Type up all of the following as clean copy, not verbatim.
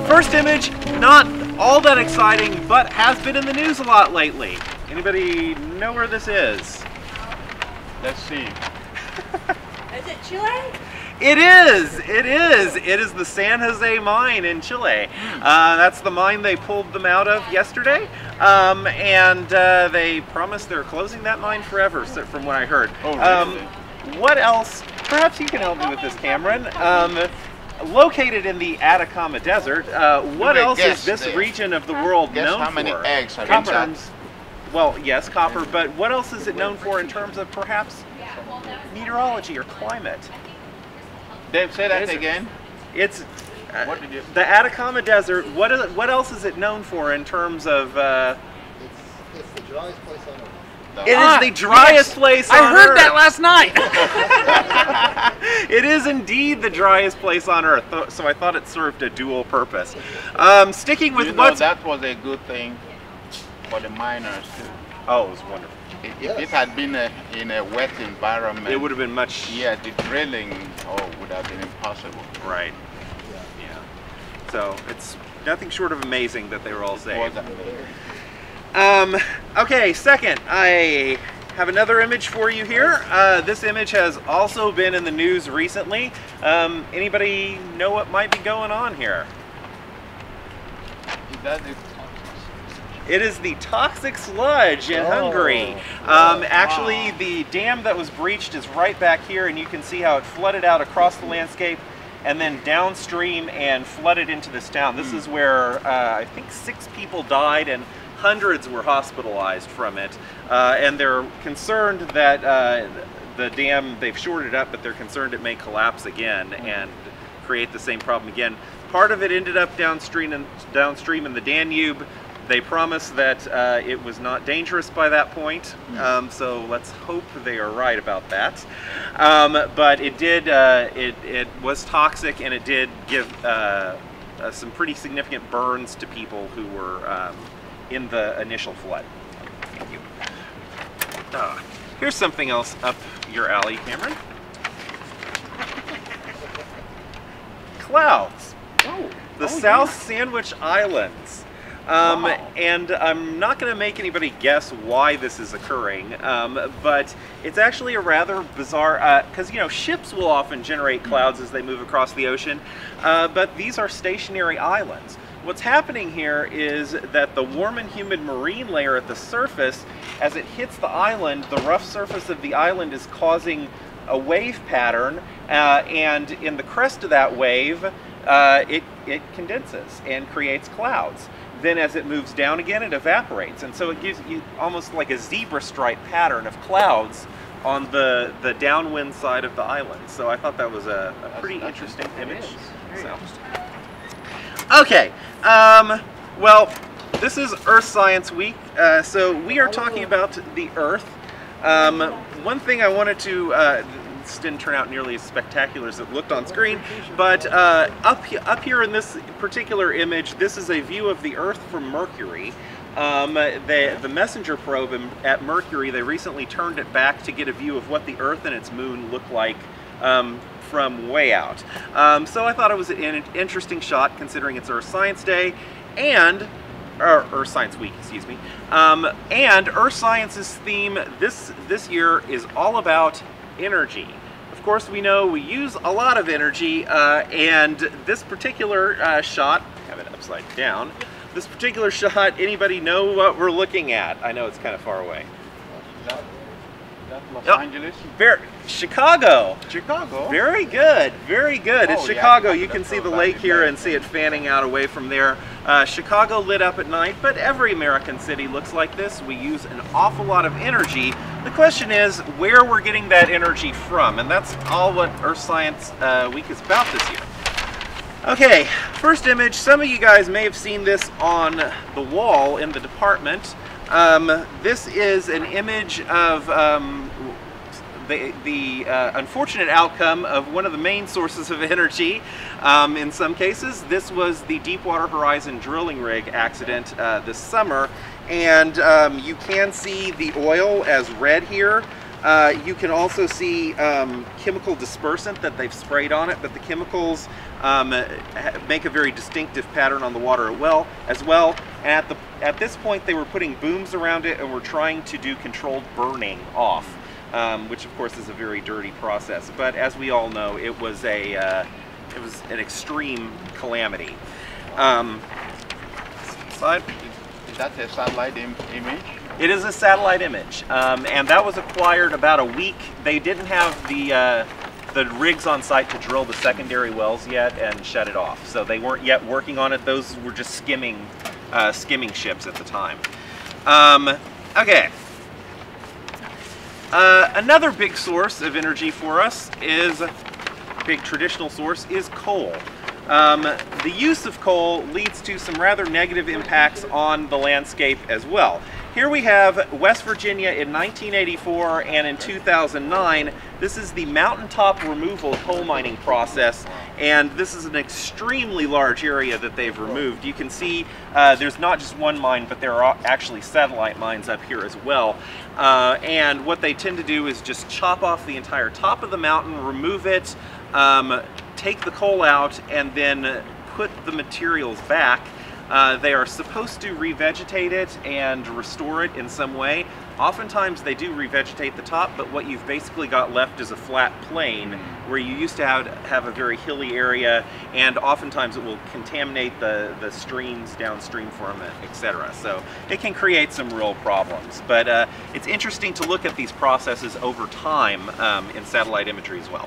First image, not all that exciting, but has been in the news a lot lately. Anybody know where this is? Let's see. Is it Chile? It is! It is! It is the San Jose mine in Chile. That's the mine they pulled them out of yesterday. And they promised they're closing that mine forever, so, from what I heard. Oh, really? What else? Perhaps you can help me with this, Cameron. Located in the Atacama Desert, what else is this region of the world known for? How many eggs are in terms, well, yes, copper, but what else is it known for in terms of perhaps meteorology or climate? Dave, say that again. It's the Atacama Desert. What else is it known for in terms of? It's the driest place on Earth. It is the driest place on Earth. I heard that last night. It is indeed the driest place on Earth, so I thought it served a dual purpose. Sticking with what's... that was a good thing for the miners too. Oh, it was wonderful. If it had been in a wet environment, it would have been much... Yeah, the drilling would have been impossible. Right. Yeah. So it's nothing short of amazing that they were all saved. Okay, second, I have another image for you here. This image has also been in the news recently. Anybody know what might be going on here? It is the toxic sludge in Hungary. Actually, the dam that was breached is right back here, and you can see how it flooded out across the landscape and then downstream and flooded into this town. This is where I think 6 people died and hundreds were hospitalized from it, and they're concerned that the dam, they've shored it up, but they're concerned it may collapse again and create the same problem again. Part of it ended up downstream in the Danube. They promised that it was not dangerous by that point, so let's hope they are right about that. But it did, it was toxic, and it did give some pretty significant burns to people who were in the initial flood. Thank you. Here's something else up your alley, Cameron. Clouds. The South Sandwich Islands. And I'm not going to make anybody guess why this is occurring, but it's actually a rather bizarre, because you know, ships will often generate clouds as they move across the ocean, but these are stationary islands. What's happening here is that the warm and humid marine layer at the surface, as it hits the island, the rough surface of the island is causing a wave pattern, and in the crest of that wave, it condenses and creates clouds. Then as it moves down again, it evaporates, and so it gives you almost like a zebra stripe pattern of clouds on the downwind side of the island. So I thought that was a pretty interesting image. So. Okay, well, this is Earth Science Week, so we are talking about the Earth. One thing I wanted to, this didn't turn out nearly as spectacular as it looked on screen, but up here in this particular image, this is a view of the Earth from Mercury. The messenger probe at Mercury, they recently turned it back to get a view of what the Earth and its moon look like from way out. So I thought it was an interesting shot considering it's Earth Science Day and Earth Science Week, excuse me. And Earth Science's theme this year is all about energy. Of course, we know we use a lot of energy, and this particular shot, have it upside down. This particular shot, anybody know what we're looking at? I know it's kind of far away. Los Angeles? Chicago. Chicago. Very good, very good. It's Chicago. You can see the lake here and see it fanning out away from there. Chicago lit up at night, but every American city looks like this. We use an awful lot of energy. The question is where we're getting that energy from, and that's all what Earth Science Week is about this year. Okay, first image. Some of you guys may have seen this on the wall in the department. This is an image of the unfortunate outcome of one of the main sources of energy. In some cases, this was the Deepwater Horizon drilling rig accident this summer, And you can see the oil as red here. You can also see chemical dispersant that they've sprayed on it, but the chemicals make a very distinctive pattern on the water as well. And at this point, they were putting booms around it and were trying to do controlled burning off, which of course is a very dirty process. But as we all know, it was an extreme calamity. Slide. Is that a satellite image? It is a satellite image, and that was acquired about a week. They didn't have the rigs on site to drill the secondary wells yet and shut it off, so they weren't yet working on it. Those were just skimming ships at the time. Okay. Another big source of energy for us big traditional source is coal. The use of coal leads to some rather negative impacts on the landscape as well. Here we have West Virginia in 1984 and in 2009. This is the mountaintop removal coal mining process, and this is an extremely large area that they've removed. You can see there's not just one mine, but there are actually satellite mines up here as well. And what they tend to do is just chop off the entire top of the mountain, remove it, take the coal out, and then put the materials back. They are supposed to revegetate it and restore it in some way. Oftentimes they do revegetate the top, but what you've basically got left is a flat plain where you used to have a very hilly area, and oftentimes it will contaminate the streams downstream from it, etc. So it can create some real problems. But it's interesting to look at these processes over time in satellite imagery as well.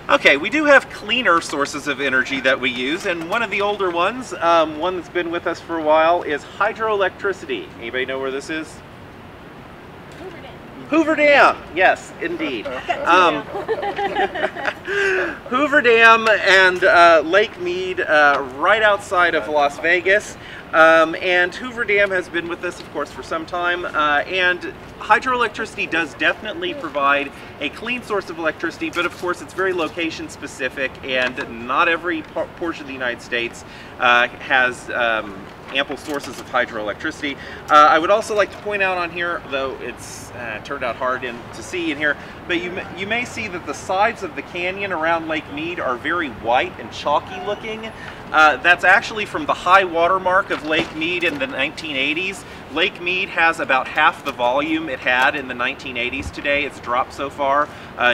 Okay, we do have cleaner sources of energy that we use, and one of the older ones, one that's been with us for a while, is hydroelectricity. Anybody know where this is? Hoover Dam. Hoover Dam, yes, indeed. Hoover Dam and Lake Mead, right outside of Las Vegas. And Hoover Dam has been with us, of course, for some time, and hydroelectricity does definitely provide a clean source of electricity, but of course it's very location specific, and not every portion of the United States has ample sources of hydroelectricity. I would also like to point out on here, though it's turned out hard to see in here, but you may see that the sides of the canyon around Lake Mead are very white and chalky looking. That's actually from the high water mark of Lake Mead in the 1980s. Lake Mead has about half the volume it had in the 1980s today. It's dropped so far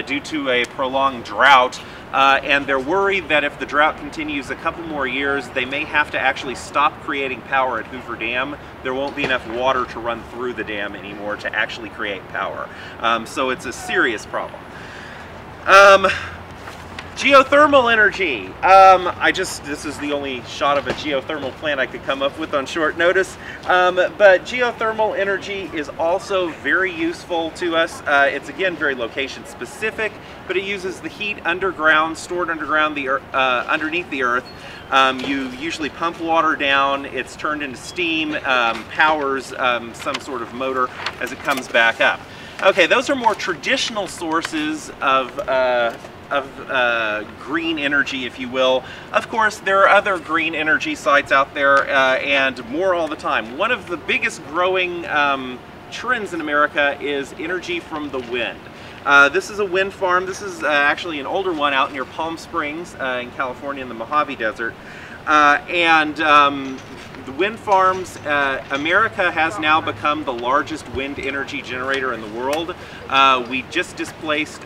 due to a prolonged drought. And they're worried that if the drought continues a couple more years, they may have to actually stop creating power at Hoover Dam. There won't be enough water to run through the dam anymore to actually create power. So it's a serious problem. Geothermal energy. This is the only shot of a geothermal plant I could come up with on short notice. But geothermal energy is also very useful to us. It's again very location specific, but it uses the heat underground, stored underground underneath the earth. You usually pump water down, it's turned into steam, powers some sort of motor as it comes back up. Okay, those are more traditional sources of green energy, if you will. Of course, there are other green energy sites out there, and more all the time. One of the biggest growing trends in America is energy from the wind. This is a wind farm. This is actually an older one out near Palm Springs in California in the Mojave Desert. The wind farms, America has now become the largest wind energy generator in the world. We just displaced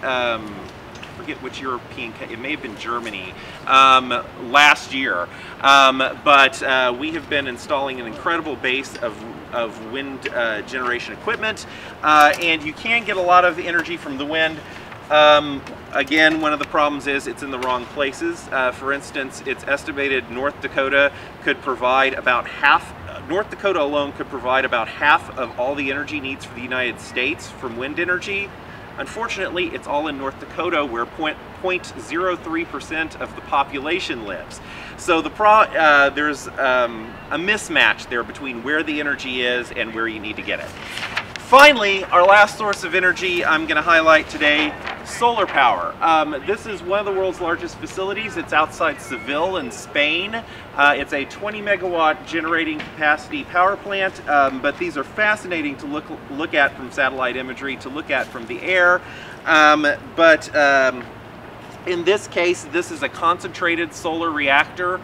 forget which European, it may have been Germany, last year. But we have been installing an incredible base of wind generation equipment, and you can get a lot of energy from the wind. Again, one of the problems is it's in the wrong places. For instance, it's estimated North Dakota could provide about half, North Dakota alone could provide about half of all the energy needs for the United States from wind energy. Unfortunately, it's all in North Dakota, where 0.03% of the population lives. So there's a mismatch there between where the energy is and where you need to get it. Finally, our last source of energy I'm going to highlight today, solar power. This is one of the world's largest facilities. It's outside Seville in Spain. It's a 20 megawatt generating capacity power plant, but these are fascinating to look at from satellite imagery, to look at from the air. In this case, this is a concentrated solar reactor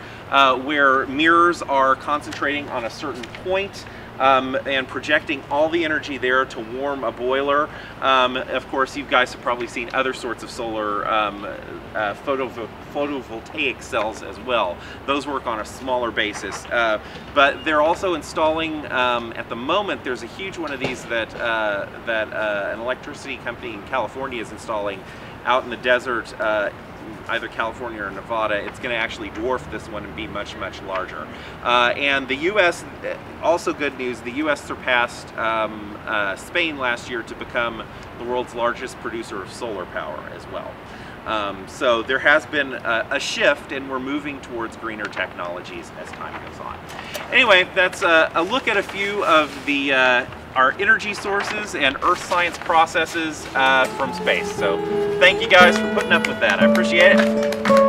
where mirrors are concentrating on a certain point and projecting all the energy there to warm a boiler. Of course, you guys have probably seen other sorts of solar photovoltaic cells as well. Those work on a smaller basis. But they're also installing, at the moment, there's a huge one of these that an electricity company in California is installing out in the desert, either California or Nevada. It's going to actually dwarf this one and be much, much larger. And the U.S., also good news, the U.S. surpassed Spain last year to become the world's largest producer of solar power as well. So there has been a shift, and we're moving towards greener technologies as time goes on. Anyway, that's a look at a few of our energy sources and earth science processes from space. So thank you guys for putting up with that. I appreciate it.